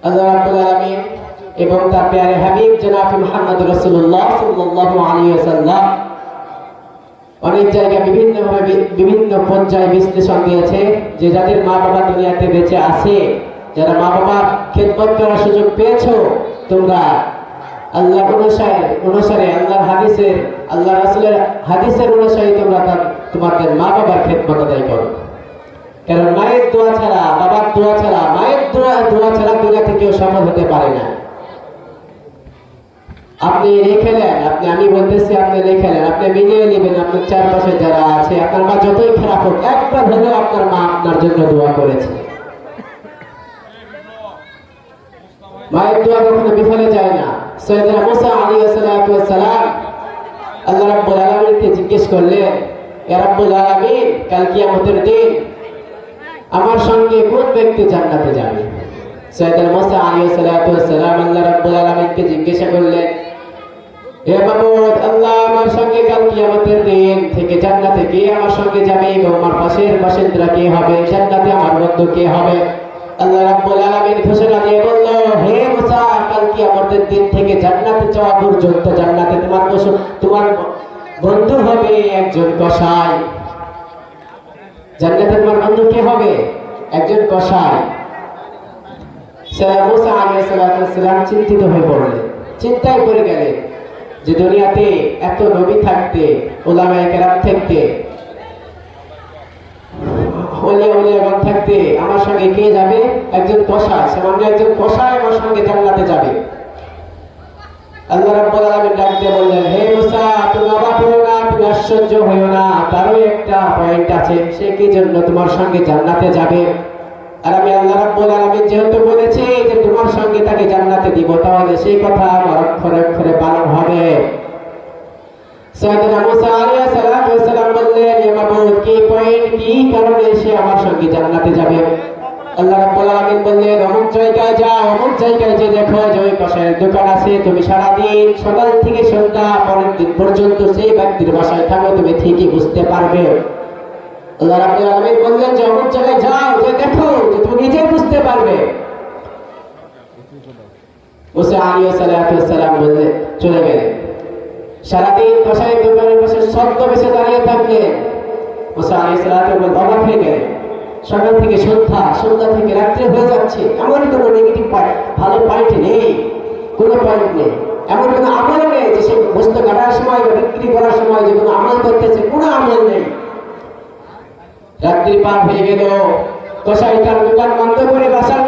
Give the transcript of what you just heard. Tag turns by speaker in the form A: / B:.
A: আল্লাহ রাব্বুল আলামিন এবং তার প্যারে হাবিব জনাব মুহাম্মদ রাসূলুল্লাহ সাল্লাল্লাহু আলাইহি ওয়াসাল্লাম অনেক জায়গায় বিভিন্ন পর্যায়ে বিশ্লেষণ দিয়েছে যে যাদের মা বাবা দুনিয়াতে বেঁচে আছে, যারা মা বাবার খেদমত করার সুযোগ পেয়েছো, তোমরা আল্লাহ অনুসারে আল্লাহর হাদিসের আল্লাহ রাসূলের হাদিসের অনুসারে তোমরা তোমাদের মা বাবার খেদমত আদায় করো। কারণ মায়ের দোয়া ছাড়া, বাবার দোয়া ছাড়া, মায়ের দোয়া ছাড়া দুনিয়াতে কেউ সফল হতে পারে না। আপনি রেখে নেন, আমি বলতেছি আপনি রেখে নেন, আপনি মিলিয়ে নেবেন আপনার চারপাশে যারা আছে। আপনার মা যতই খারাপ হোক, একবার হলেও আপনার মা আপনার জন্য দোয়া করেছে। মায়ের দোয়া কখনো বিফলে যায় না। সৈয়দনা মুসা আলাইহিস সালাম আল্লাহ রাব্বুল আলামিনকে জিজ্ঞেস করলেন, ইয়া রাব্বুল আলামিন, কাল কিয়ামতের দিন আমার সঙ্গে কোন ব্যক্তি জান্নাতে যাবে? সৈয়দনা মুসা আলাইহিস সালাম আল্লাহ রাব্বুল আলামিনকে জিজ্ঞাসা করলেন, হে মাবুদ, আল্লাহ আমার সঙ্গে কাল কিয়ামতের দিন থেকে জান্নাতে কে আমার সঙ্গে যাবে এবং আমার পাশের বাসিন্দা কে হবে, জান্নাতে আমার বন্ধু কে হবে? আল্লাহ রাব্বুল আলামিন ঘোষণা দিয়ে বলল, হে মুসা, কাল কিয়ামতের দিন থেকে জান্নাতে যাওয়া পর্যন্ত জান্নাতে তোমার বন্ধু হবে একজন কসাই। জান্নাতে তোমার বন্ধু কে হবে? একজন কসাই। সৈয়দনা মুসা আলাইহিস সালাম চিন্তিত হয়ে পড়লেন, চিন্তায় পড়ে গেলেন যে দুনিয়াতে এত নবী থাকতে, উলামায়ে কেরাম থাকতে, ওলিয়াগণ থাকতে আমার সঙ্গে কে যাবে? একজন কসাই। সামান্য একজন কসাই আমার সঙ্গে জান্নাতে যাবে। আল্লাহ রাব্বুল আলামিন ডাক দিয়ে বললেন, হে মুসা, তুমি অবাক হও না, তুমি আশ্চর্য হও না, তারও একটা পয়েন্ট আছে, সে কি জন্য তোমার সঙ্গে জান্নাতে যাবে। আর আমি আল্লাহ রাব্বুল আলামিন যেহেতু বলেছি যে তোমার সঙ্গে তাকে জান্নাতে দিব, তাহলে সেই কথা আমার অক্ষরে অক্ষরে পালন হবে। সৈয়দনা মুসা আলাইহিস সালাম বললেন, হে মাবুদ, কি পয়েন্ট, কি কারণে সে আমার সঙ্গে জান্নাতে যাবে? আল্লাহ রাব্বুল আলামিন বললেন, অমুক জায়গায় যাও, অমুক জায়গায় যে দেখো যে ওই কসাইয়ের দোকান আছে, তুমি সারাদিন সকাল থেকে সন্ধ্যা পরের দিন পর্যন্ত সেই ব্যক্তির বাসায় থাকো, তুমি ঠিকই বুঝতে পারবে। আল্লাহ রাব্বুল আলামিন বললেন যে অমুক জায়গায় যাও, যে দেখো যে তুমি নিজে বুঝতে পারবে। মুসা আলাইহিস সালাম বললেন, চলে গেলেন। সারাদিন কসাইয়ের দোকানের পাশে ছদ্মবেশে দাঁড়িয়ে থাকলেন। মুসা আলাইহিস সালাম অবাক হয়ে গেলেন। সকাল থেকে সন্ধ্যা থেকে রাত্রি হয়ে যাচ্ছে, এমন কোনো নেগেটিভ ভালো পয়েন্ট নেই, কোনো পয়েন্ট নেই, এমন কোনো আমল নেই যে সে বস্তু কাটার সময় বা বিক্রি করার সময় যে কোনো আমল করতেছে, কোনো আমল নেই। রাত্রি পার হয়ে গেল, কসাই তার দোকান বন্ধ করে বাসার